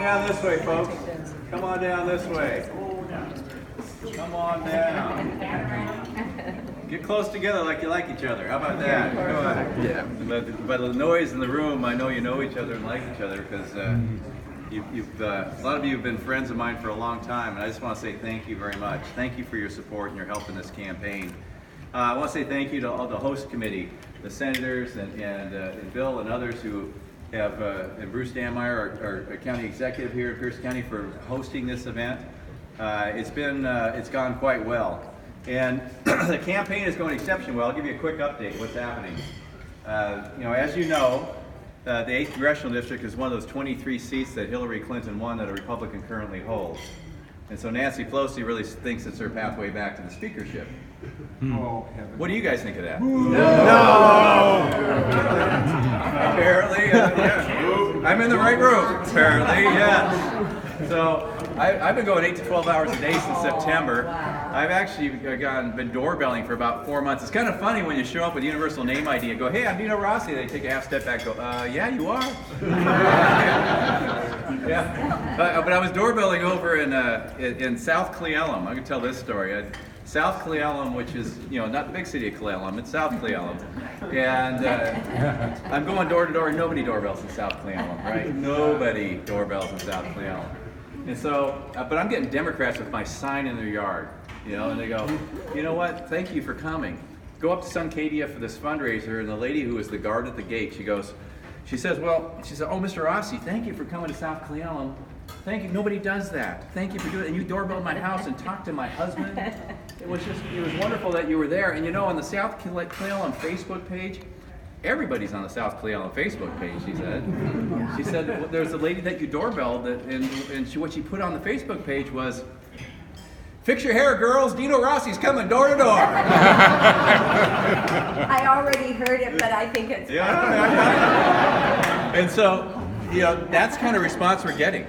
down this way, folks. Come on down this way. Come on down. Get close together like you like each other. How about that? Come on. Yeah. By the noise in the room, I know you know each other and like each other because a lot of you have been friends of mine for a long time, and I just want to say thank you very much. Thank you for your support and your help in this campaign. I want to say thank you to all the host committee, the senators and Bill and others who have, and Bruce Danmeyer, our county executive here in Pierce County, for hosting this event. It's gone quite well. And the campaign is going exceptionally well. I'll give you a quick update of what's happening. As you know, the 8th Congressional District is one of those 23 seats that Hillary Clinton won that a Republican currently holds. And so Nancy Pelosi really thinks it's her pathway back to the speakership. Oh, what do you guys think of that? No! Apparently, yeah. I'm in the right room, apparently, yeah. So I've been going 8 to 12 hours a day since September. I've actually been doorbelling for about 4 months. It's kind of funny when you show up with universal name ID and go, "Hey, I'm Dino Rossi." They take a half step back and go, "Yeah, you are." Yeah. But I was doorbelling over in South Cle Elum. I can tell this story. South Cle Elum, which is, not the big city of Cle Elum, it's South Cle Elum. And I'm going door to door. Nobody doorbells in South Cle Elum, right? Nobody doorbells in South Cle Elum. And so, but I'm getting Democrats with my sign in their yard, and they go, "You know what? Thank you for coming. Go up to Suncadia for this fundraiser." And the lady who was the guard at the gate, she says, "Oh, Mr. Rossi, thank you for coming to South Cle Elum. Thank you. Nobody does that. Thank you for doing it. And you doorbelled my house and talked to my husband. It was wonderful that you were there." And on the South Cle Elum Facebook page, everybody's on the South Cle Elum Facebook page, she said. She said, well, there's a lady that you doorbelled, what she put on the Facebook page was, "Fix your hair, girls. Dino Rossi's coming door to door." I already heard it, but I think it's And so, that's the kind of response we're getting.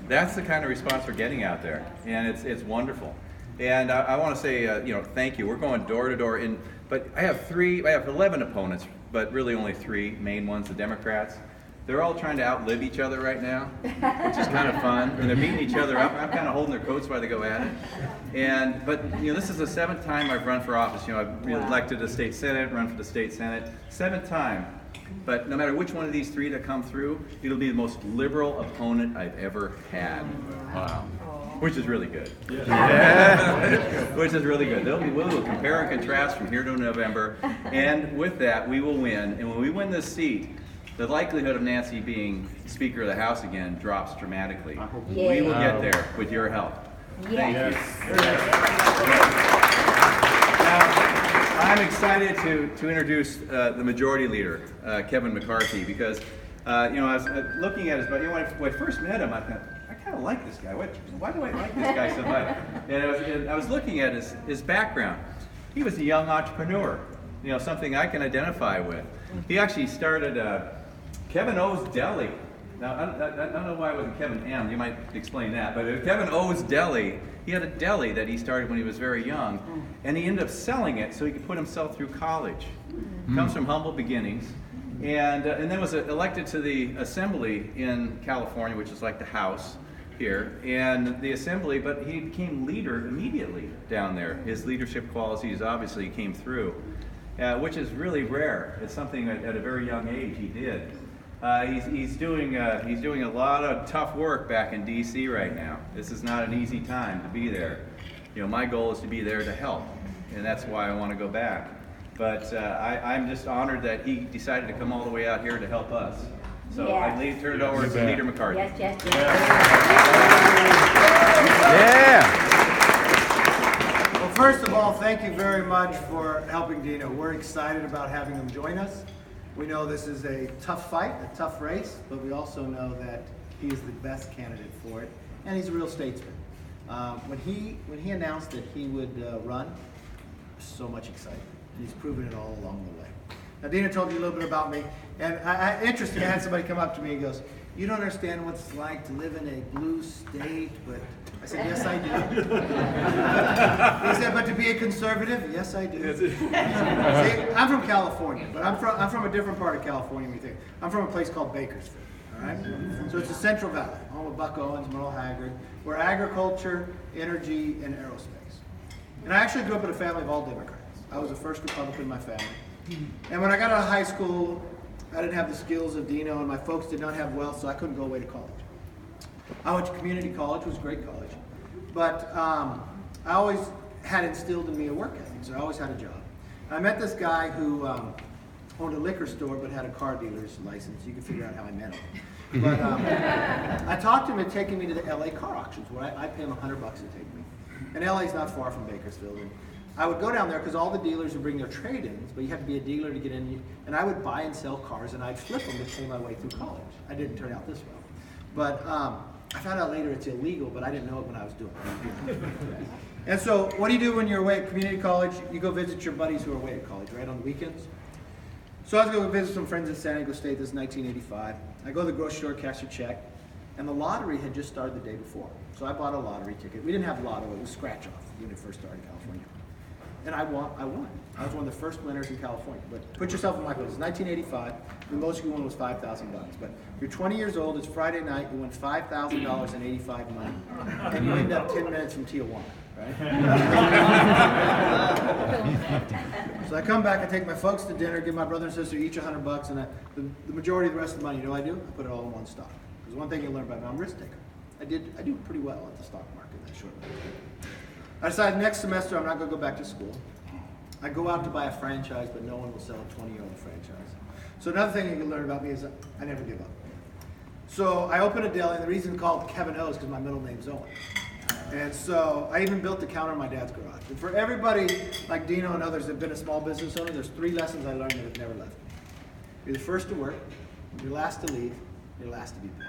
That's the kind of response we're getting out there, and it's wonderful. And I want to say, thank you. We're going door to door, but I have 11 opponents, but really only 3 main ones, the Democrats. They're all trying to outlive each other right now, which is kind of fun, and they're beating each other up. I'm kind of holding their coats while they go at it. But this is the 7th time I've run for office. I've been elected to the state senate, run for the state senate, 7th time. But no matter which one of these 3 that come through, it'll be the most liberal opponent I've ever had. Wow. Which is really good. Yeah. Which is really good. We'll compare and contrast from here to November, and with that, we will win. And when we win this seat, the likelihood of Nancy being Speaker of the House again drops dramatically. Yeah. We will get there with your help. Thank you. Now, I'm excited to introduce the Majority Leader, Kevin McCarthy, because I was looking at his, but when I first met him, I thought, I kind of like this guy. Why do I like this guy so much? And I was looking at his background. He was a young entrepreneur, something I can identify with. He actually started Kevin O's Deli. Now, I don't know why it wasn't Kevin M. You might explain that. But Kevin O's Deli, he had a deli that he started when he was very young. And he ended up selling it so he could put himself through college. Comes from humble beginnings. And then was elected to the Assembly in California, which is like the House here, and the Assembly, but he became leader immediately down there. His leadership qualities obviously came through, which is really rare. It's something that at a very young age he did. He's doing a lot of tough work back in D.C. right now. This is not an easy time to be there. My goal is to be there to help, and that's why I want to go back. But I'm just honored that he decided to come all the way out here to help us. So yes. I turn it over to Leader McCarthy. Yes. Yeah. Well, first of all, thank you very much for helping Dino. We're excited about having him join us. We know this is a tough fight, a tough race, but we also know that he is the best candidate for it, and he's a real statesman. When he announced that he would run, so much excitement. He's proven it all along the way. Now, Dino told you a little bit about me, and interesting, I had somebody come up to me and goes, "You don't understand what it's like to live in a blue state," but I said, "Yes, I do." He said, "But to be a conservative?" "Yes, I do." See, I'm from California, but I'm from a different part of California than you think. I'm from a place called Bakersfield. All right? So it's the Central Valley, home of Buck Owens, Merle Haggard. We're agriculture, energy, and aerospace. And I actually grew up in a family of all Democrats. I was the first Republican in my family. And when I got out of high school, I didn't have the skills of Dino, and my folks did not have wealth, so I couldn't go away to college. I went to community college, which was a great college. But I always had instilled in me a work ethic, so I always had a job. I met this guy who owned a liquor store but had a car dealer's license. You can figure out how I met him. But I talked to him into taking me to the LA car auctions, where I pay him $100 to take me. And LA's not far from Bakersfield. And I would go down there because all the dealers would bring their trade-ins, but you had to be a dealer to get in. And I would buy and sell cars, and I'd flip them to pay my way through college. I didn't turn out this well. But I found out later it's illegal, but I didn't know it when I was doing it. And so what do you do when you're away at community college? You go visit your buddies who are away at college, right, on the weekends? So I was going to visit some friends in San Diego State. This is 1985. I go to the grocery store, cash a check, and the lottery had just started the day before. So I bought a lottery ticket. We didn't have lotto, it was scratch off when it first started in California. And I won. I was one of the first winners in California. But put yourself in my place. It's 1985. The most you won was $5,000. But if you're 20 years old, it's Friday night, you win $5,000 in 85 money, and you end up 10 minutes from Tijuana, right? So I come back, I take my folks to dinner, give my brother and sister each $100, and the majority of the rest of the money, you know what I do? I put it all in one stock. Because one thing you learn about me, I'm a risk taker. I do pretty well at the stock market that short period. I decided next semester I'm not going to go back to school. I go out to buy a franchise, but no one will sell a 20-year-old franchise. So another thing you can learn about me is I never give up. So I opened a deli, and the reason it's called Kevin O's because my middle name's Owen. And so I even built the counter in my dad's garage. And for everybody like Dino and others that have been a small business owner, there's 3 lessons I learned that have never left me. You're the first to work, you're last to leave, you're last to be paid.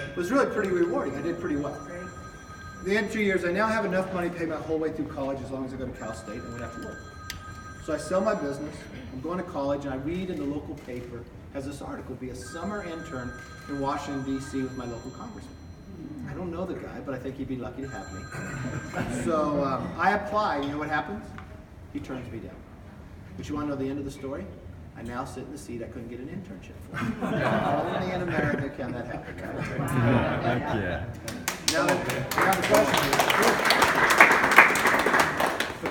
It was really pretty rewarding. I did pretty well. At the end of 2 years, I now have enough money to pay my whole way through college as long as I go to Cal State and would have to work. So I sell my business, I'm going to college, and I read in the local paper, has this article, be a summer intern in Washington, D.C. with my local congressman. I don't know the guy, but I think he'd be lucky to have me. So I apply, you know what happens? He turns me down. But you want to know the end of the story? I now sit in the seat I couldn't get an internship for. Only in America can that happen. Now the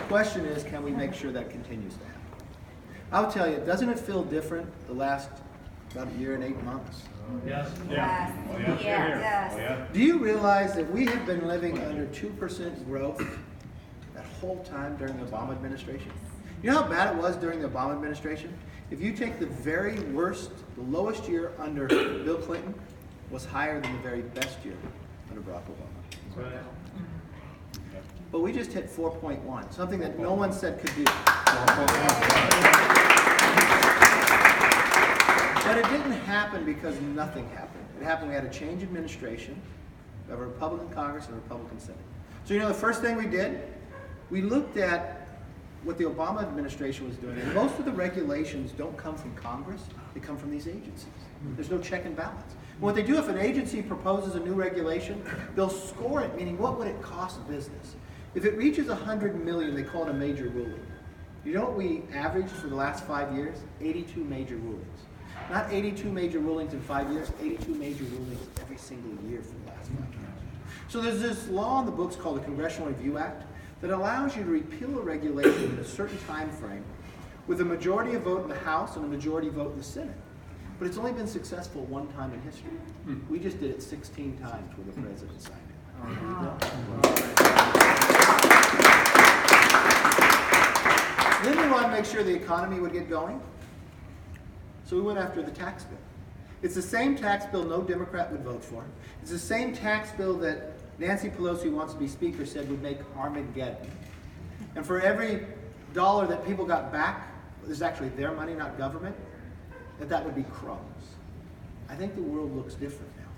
question is, can we make sure that continues to happen? I'll tell you, doesn't it feel different the last about a year and 8 months? Yes. Yes. Yes. Do you realize that we have been living under 2% growth that whole time during the Obama administration? You know how bad it was during the Obama administration? If you take the very worst, the lowest year under Bill Clinton was higher than the very best year under Barack Obama. Right. But we just hit 4.1, something that no one said could do. But it didn't happen because nothing happened. It happened, we had a change administration, we have a Republican Congress and a Republican Senate. So you know the first thing we did? We looked at what the Obama administration was doing. And most of the regulations don't come from Congress, they come from these agencies. There's no check and balance. And what they do, if an agency proposes a new regulation, they'll score it, meaning what would it cost business? If it reaches 100 million, they call it a major ruling. You know what we averaged for the last 5 years? 82 major rulings. Not 82 major rulings in 5 years, 82 major rulings every single year for the last 5 years. So there's this law in the books called the Congressional Review Act that allows you to repeal a regulation in a certain time frame with a majority of vote in the House and a majority vote in the Senate. But it's only been successful one time in history. We just did it 16 times where the president signed it. Then we wanted to make sure the economy would get going. So we went after the tax bill. It's the same tax bill no Democrat would vote for. It's the same tax bill that Nancy Pelosi, who wants to be Speaker, said would make Armageddon. And for every dollar that people got back, this is actually their money, not government, that would be crumbs. I think the world looks different now.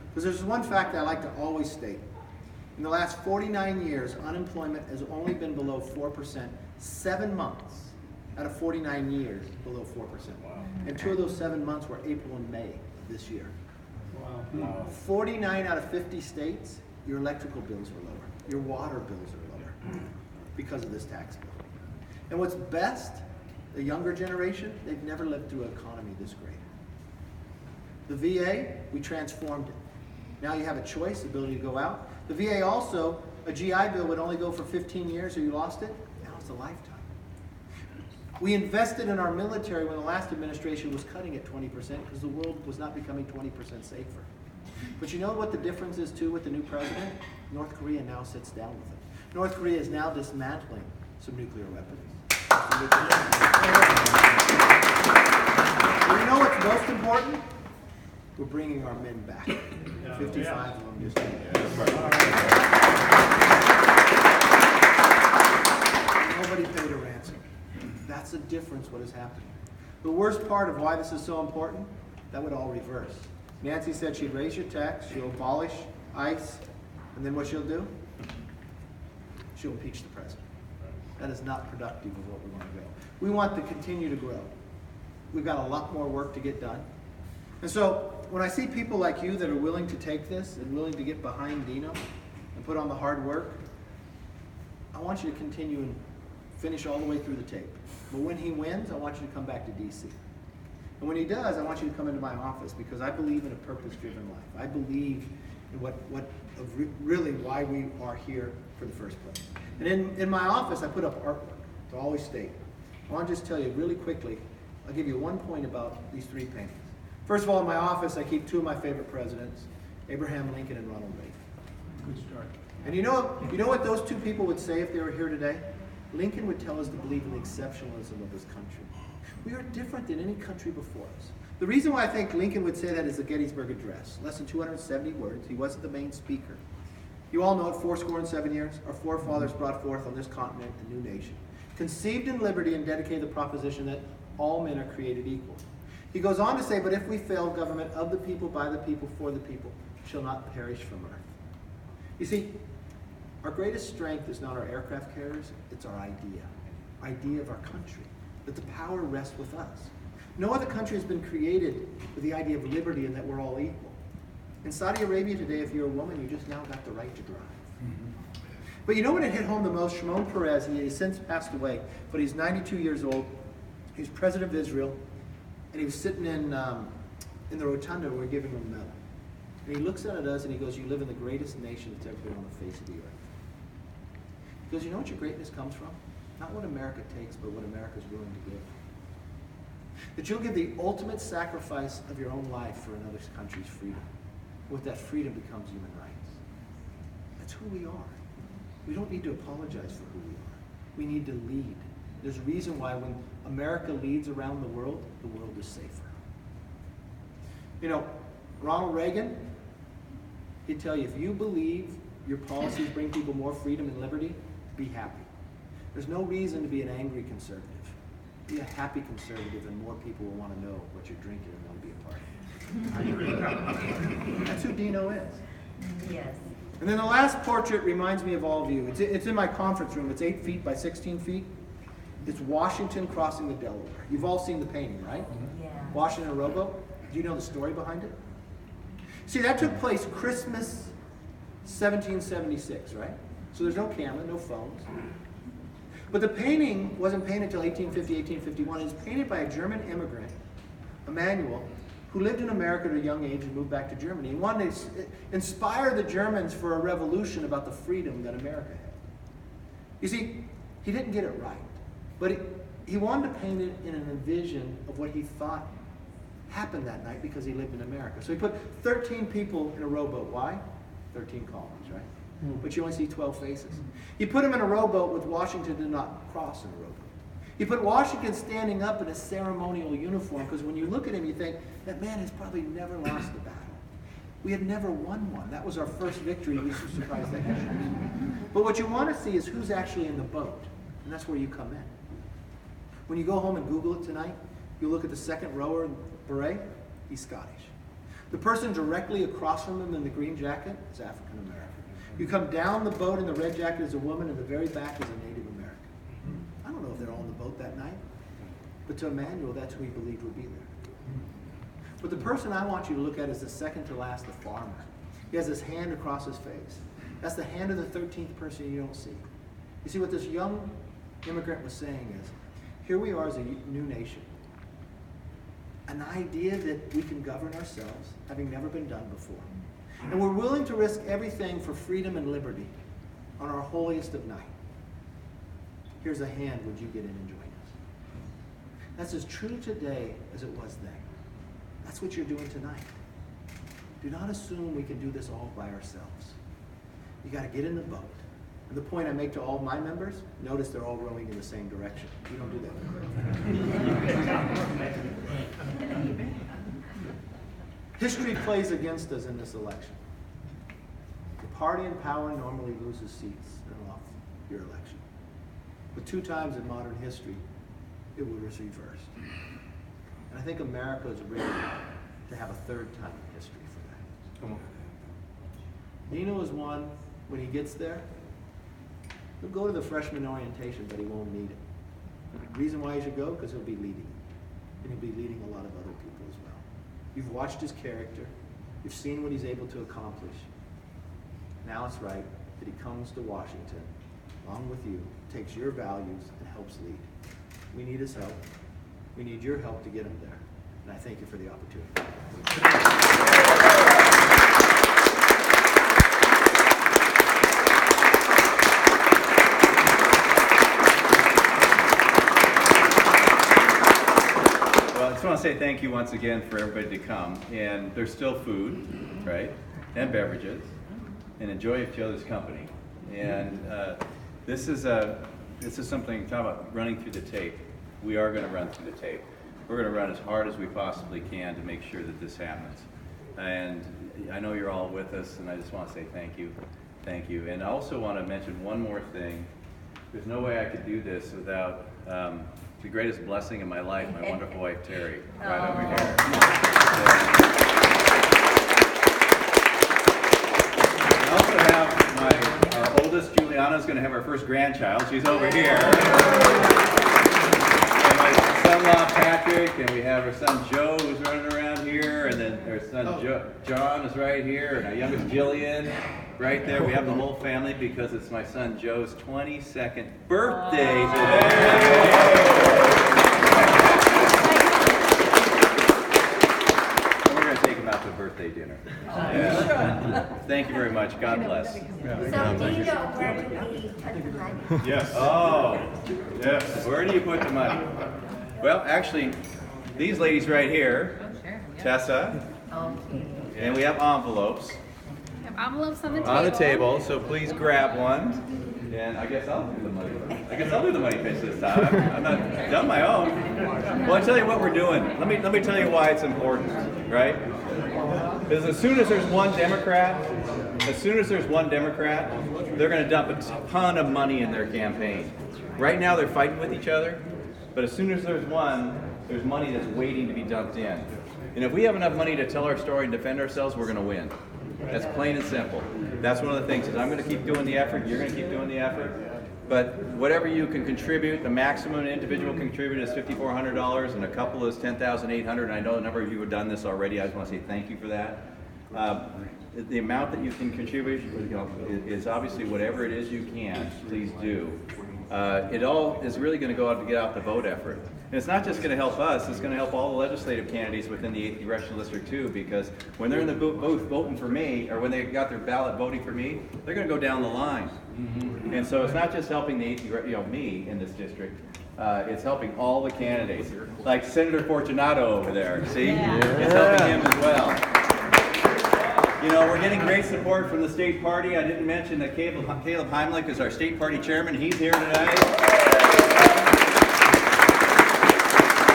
Because there's one fact that I like to always state. In the last 49 years, unemployment has only been below 4%, 7 months out of 49 years below 4%. Wow. And 2 of those 7 months were April and May of this year. Wow. 49 out of 50 states, your electrical bills are lower. Your water bills are lower because of this tax bill. And what's best, the younger generation, they've never lived through an economy this great. The VA, we transformed it. Now you have a choice, the ability to go out. The VA also, a GI Bill would only go for 15 years or you lost it. Now it's a lifetime. We invested in our military when the last administration was cutting it 20% because the world was not becoming 20% safer. But you know what the difference is too with the new president? North Korea now sits down with it. North Korea is now dismantling some nuclear weapons. But you know what's most important? We're bringing our men back. 55 of them just Nobody paid a ransom. That's the difference what is happening. The worst part of why this is so important, that would all reverse. Nancy said she'd raise your tax, she'll abolish ICE, and then what she'll do? She'll impeach the president. That is not productive of what we want to go. We want to continue to grow. We've got a lot more work to get done. And so when I see people like you that are willing to take this and willing to get behind Dino and put on the hard work, I want you to continue and finish all the way through the tape. But when he wins, I want you to come back to DC. And when he does, I want you to come into my office because I believe in a purpose-driven life. I believe in really why we are here for the first place. And in my office, I put up artwork to always state. I want to just tell you really quickly, I'll give you one point about these three paintings. First of all, in my office, I keep two of my favorite presidents, Abraham Lincoln and Ronald Reagan. Good start. And you know what those two people would say if they were here today? Lincoln would tell us to believe in the exceptionalism of this country. We are different than any country before us. The reason why I think Lincoln would say that is the Gettysburg Address. Less than 270 words. He wasn't the main speaker. You all know it, 77 years, our forefathers brought forth on this continent a new nation, conceived in liberty and dedicated the proposition that all men are created equal. He goes on to say, but if we fail, government of the people, by the people, for the people, shall not perish from earth. You see, our greatest strength is not our aircraft carriers, it's our idea of our country, that the power rests with us. No other country has been created with the idea of liberty and that we're all equal. In Saudi Arabia today, if you're a woman, you just now got the right to drive. But you know when it hit home the most? Shimon Peres, he has since passed away, but he's 92 years old. He's president of Israel, and he was sitting in the rotunda where we're giving him a medal. And he looks at us and he goes, you live in the greatest nation that's ever been on the face of the earth. He goes, you know what your greatness comes from? Not what America takes, but what America's willing to give. That you'll give the ultimate sacrifice of your own life for another country's freedom. With that freedom becomes human rights. That's who we are. We don't need to apologize for who we are. We need to lead. There's a reason why when America leads around the world is safer. You know, Ronald Reagan, he'd tell you, if you believe your policies bring people more freedom and liberty, be happy. There's no reason to be an angry conservative. Be a happy conservative and more people will want to know what you're drinking and want to be a part of it. That's who Dino is. Yes. And then the last portrait reminds me of all of you. It's in my conference room. It's 8 feet by 16 feet. It's Washington crossing the Delaware. You've all seen the painting, right? Yeah. Washington rowboat. Do you know the story behind it? See, that took place Christmas 1776, right? So there's no camera, no phones. But the painting wasn't painted until 1850, 1851. It was painted by a German immigrant, Emmanuel, who lived in America at a young age and moved back to Germany. He wanted to inspire the Germans for a revolution about the freedom that America had. You see, he didn't get it right, but he wanted to paint it in a vision of what he thought happened that night because he lived in America. So he put 13 people in a rowboat. Why? 13 columns, right? But you only see 12 faces. He put them in a rowboat with Washington did not cross in a rowboat. He put Washington standing up in a ceremonial uniform because when you look at him, you think, that man has probably never lost a battle. We had never won one. That was our first victory. We were surprised that happened. But what you want to see is who's actually in the boat. And that's where you come in. When you go home and Google it tonight, you look at the second rower in beret, he's Scottish. The person directly across from him in the green jacket is African American. You come down the boat in the red jacket is a woman, and the very back is a Native American. I don't know if they're all on the boat that night, but to Emmanuel, that's who he believed would be there. But the person I want you to look at is the second to last, the farmer. He has his hand across his face. That's the hand of the 13th person you don't see. You see, what this young immigrant was saying is, here we are as a new nation. an idea that we can govern ourselves, having never been done before. And we're willing to risk everything for freedom and liberty on our holiest of night. Here's a hand, would you get in and join us? That's as true today as it was then. That's what you're doing tonight. Do not assume we can do this all by ourselves. You got to get in the boat. And the point I make to all my members, notice they're all rowing in the same direction. You don't do that. History plays against us in this election. The party in power normally loses seats and lost your election. But 2 times in modern history, it was reversed. And I think America is ready to have a 3rd time in history for that. Come on. Dino is one, when he gets there, he'll go to the freshman orientation, but he won't need it. The reason why he should go, because he'll be leading. And he'll be leading a lot of other people as well. You've watched his character. You've seen what he's able to accomplish. Now it's right that he comes to Washington, along with you, takes your values, and helps lead. We need his help. We need your help to get him there. And I thank you for the opportunity. I just want to say thank you once again for everybody to come. And there's still food, right? And beverages. And enjoy each other's company. And this is something, talk about running through the tape. We are going to run through the tape. We're going to run as hard as we possibly can to make sure that this happens. And I know you're all with us, and I just want to say thank you. Thank you. And I also want to mention one more thing. There's no way I could do this without the greatest blessing in my life, my wonderful wife, Terry, right over here. I also have our oldest, Juliana's going to have our first grandchild. She's over here. And my son-in-law, Patrick, and we have our son, Joe, who's running around here, and then our son, John is right here, and our youngest, Jillian, right there. We have the whole family because it's my son, Joe's 22nd birthday today. Birthday dinner. Yeah. Thank you very much. God bless. So Dino, where do we put the money? Yes. Oh, yes. Where do you put the money? Well, actually, these ladies right here, Tessa, and we have envelopes. We have envelopes on the table. On the table, so please grab one. And I guess I'll do the money. I guess I'll do the money pitch this time. I'm not done my own. Well, I'll tell you what we're doing. Let me tell you why it's important, right? Because as soon as there's one Democrat, they're going to dump a ton of money in their campaign. Right now they're fighting with each other, but as soon as there's one, there's money that's waiting to be dumped in. And if we have enough money to tell our story and defend ourselves, we're going to win. That's plain and simple. That's one of the things is I'm going to keep doing the effort, you're going to keep doing the effort. But whatever you can contribute, the maximum an individual can contribute is $5,400 and a couple is $10,800. And I know a number of you have done this already. I just want to say thank you for that. The amount that you can contribute is obviously whatever it is you can, please do. It all is really going to go out to get out the vote effort. And it's not just going to help us, it's going to help all the legislative candidates within the 8th Congressional District too, because when they're in the booth voting for me, or when they got their ballot voting for me, they're going to go down the line. Mm-hmm. And so it's not just helping the 8th, me in this district, it's helping all the candidates. Like Senator Fortunato over there, see? Yeah. It's helping him as well. You know, we're getting great support from the state party. I didn't mention that Caleb Heimlich is our state party chairman. He's here tonight.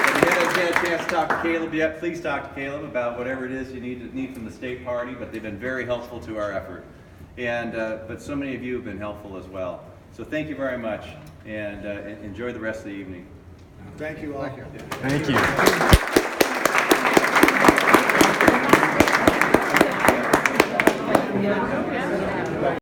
If you haven't had a chance to talk to Caleb yet, please talk to Caleb about whatever it is you need from the state party, but they've been very helpful to our effort. And but so many of you have been helpful as well. So thank you very much, and enjoy the rest of the evening. Thank you all. Thank you. Yeah.